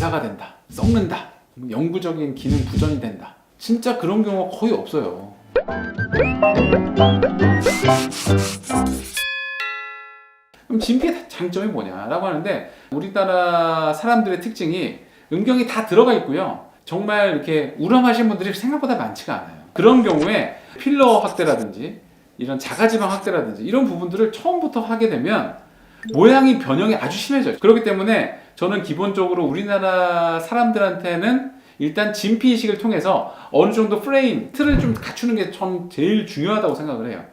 괴사가 된다, 썩는다, 영구적인 기능 부전이 된다. 진짜 그런 경우가 거의 없어요. 그럼 진피의 장점이 뭐냐라고 하는데, 우리나라 사람들의 특징이 음경이 다 들어가 있고요. 정말 이렇게 우람하신 분들이 생각보다 많지가 않아요. 그런 경우에 필러 확대라든지 이런 자가지방 확대라든지 이런 부분들을 처음부터 하게 되면 모양이 변형이 아주 심해져요. 그렇기 때문에 저는 기본적으로 우리나라 사람들한테는 일단 진피 이식을 통해서 어느 정도 프레임, 틀을 좀 갖추는 게 전 제일 중요하다고 생각을 해요.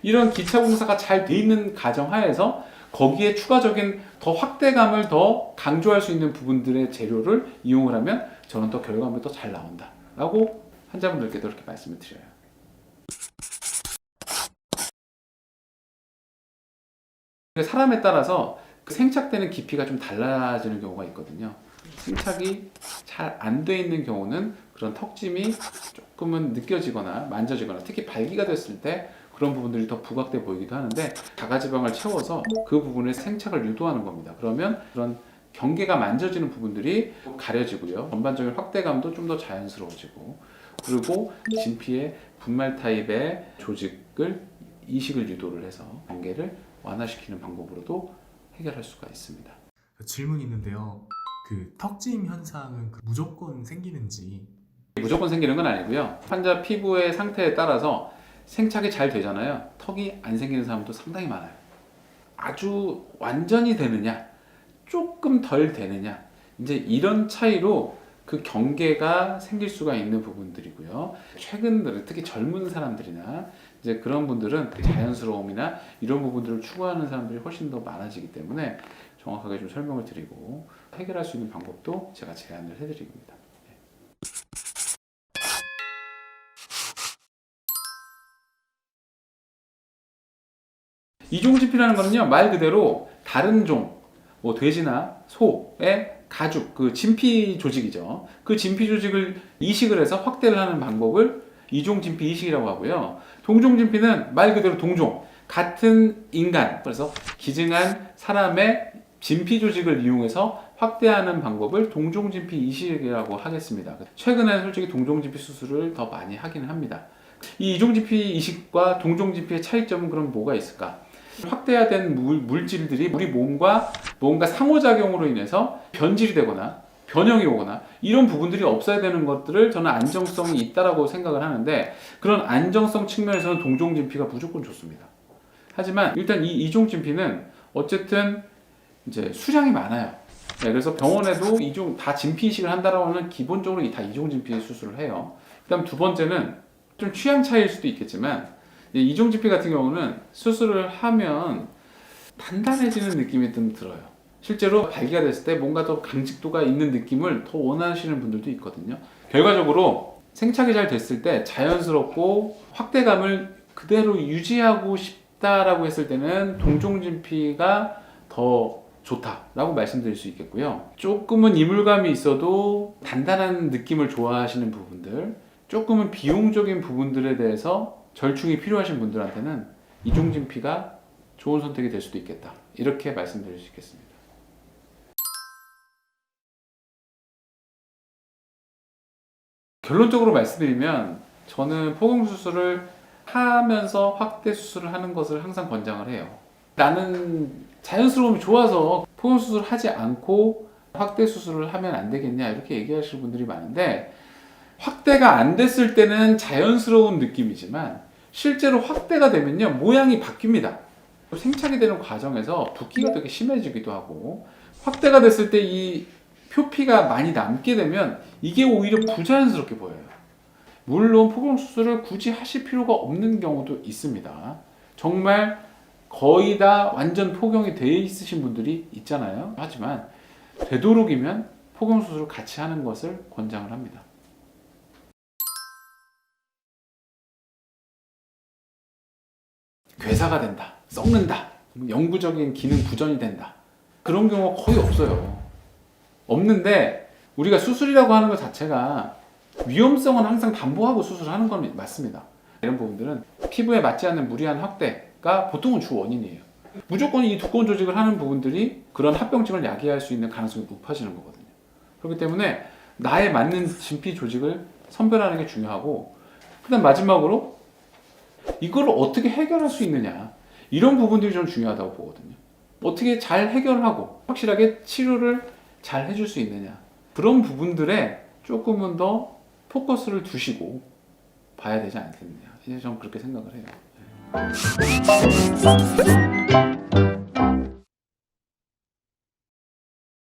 이런 기차 공사가 잘 돼 있는 가정 하에서 거기에 추가적인 더 확대감을 더 강조할 수 있는 부분들의 재료를 이용을 하면 저는 더 결과물이 더 잘 나온다 라고 환자분들께도 이렇게 말씀을 드려요. 사람에 따라서 그 생착되는 깊이가 좀 달라지는 경우가 있거든요. 생착이 잘 안 돼 있는 경우는 그런 턱짐이 조금은 느껴지거나 만져지거나, 특히 발기가 됐을 때 그런 부분들이 더 부각돼 보이기도 하는데, 자가지방을 채워서 그 부분에 생착을 유도하는 겁니다. 그러면 그런 경계가 만져지는 부분들이 가려지고요. 전반적인 확대감도 좀 더 자연스러워지고, 그리고 진피의 분말 타입의 조직을 이식을 유도를 해서 경계를 완화시키는 방법으로도 해결할 수가 있습니다. 질문이 있는데요. 그 턱짐 현상은 무조건 생기는지? 무조건 생기는 건 아니고요. 환자 피부의 상태에 따라서 생착이 잘 되잖아요. 턱이 안 생기는 사람도 상당히 많아요. 아주 완전히 되느냐, 조금 덜 되느냐, 이제 이런 차이로 그 경계가 생길 수가 있는 부분들이고요. 최근 특히 젊은 사람들이나 이제 그런 분들은 자연스러움이나 이런 부분들을 추구하는 사람들이 훨씬 더 많아지기 때문에 정확하게 좀 설명을 드리고 해결할 수 있는 방법도 제가 제안을 해드립니다. 이종진피라는 거는요, 말 그대로 다른 종, 뭐 돼지나 소의 가죽, 그 진피 조직이죠. 그 진피 조직을 이식을 해서 확대를 하는 방법을 이종진피 이식이라고 하고요. 동종진피는 말 그대로 동종, 같은 인간, 그래서 기증한 사람의 진피 조직을 이용해서 확대하는 방법을 동종진피 이식이라고 하겠습니다. 최근에 솔직히 동종진피 수술을 더 많이 하기는 합니다. 이 이종진피 이식과 동종진피의 차이점은 그럼 뭐가 있을까? 확대된 물질들이 우리 몸과 뭔가 상호작용으로 인해서 변질이 되거나 변형이 오거나 이런 부분들이 없어야 되는 것들을 저는 안정성이 있다라고 생각을 하는데, 그런 안정성 측면에서는 동종진피가 무조건 좋습니다. 하지만 일단 이 이종진피는 어쨌든 이제 수량이 많아요. 네, 그래서 병원에도 다 진피 이식을 한다라고 하면 기본적으로 다 이종진피 수술을 해요. 그다음 두 번째는 좀 취향 차이일 수도 있겠지만, 이종진피 같은 경우는 수술을 하면 단단해지는 느낌이 좀 들어요. 실제로 발기가 됐을 때 뭔가 더 강직도가 있는 느낌을 더 원하시는 분들도 있거든요. 결과적으로 생착이 잘 됐을 때 자연스럽고 확대감을 그대로 유지하고 싶다라고 했을 때는 동종진피가 더 좋다라고 말씀드릴 수 있겠고요. 조금은 이물감이 있어도 단단한 느낌을 좋아하시는 부분들, 조금은 비용적인 부분들에 대해서 절충이 필요하신 분들한테는 이종진피가 좋은 선택이 될 수도 있겠다, 이렇게 말씀드릴 수 있겠습니다. 결론적으로 말씀드리면 저는 포경수술을 하면서 확대 수술을 하는 것을 항상 권장을 해요. 나는 자연스러움이 좋아서 포경수술을 하지 않고 확대 수술을 하면 안 되겠냐, 이렇게 얘기하시는 분들이 많은데, 확대가 안 됐을 때는 자연스러운 느낌이지만 실제로 확대가 되면요, 모양이 바뀝니다. 생착이 되는 과정에서 붓기가 되게 심해지기도 하고, 확대가 됐을 때 이 표피가 많이 남게 되면 이게 오히려 부자연스럽게 보여요. 물론 포경수술을 굳이 하실 필요가 없는 경우도 있습니다. 정말 거의 다 완전 포경이 돼 있으신 분들이 있잖아요. 하지만 되도록이면 포경수술을 같이 하는 것을 권장을 합니다. 괴사가 된다, 썩는다, 영구적인 기능 부전이 된다, 그런 경우가 거의 없어요. 없는데 우리가 수술이라고 하는 것 자체가 위험성은 항상 담보하고 수술하는 건 맞습니다. 이런 부분들은 피부에 맞지 않는 무리한 확대가 보통은 주 원인이에요. 무조건 이 두꺼운 조직을 하는 부분들이 그런 합병증을 야기할 수 있는 가능성이 높아지는 거거든요. 그렇기 때문에 나에 맞는 진피 조직을 선별하는 게 중요하고, 그다음 마지막으로 이걸 어떻게 해결할 수 있느냐, 이런 부분들이 좀 중요하다고 보거든요. 어떻게 잘 해결하고 확실하게 치료를 잘 해줄 수 있느냐, 그런 부분들에 조금은 더 포커스를 두시고 봐야 되지 않겠느냐, 이제 좀 그렇게 생각을 해요.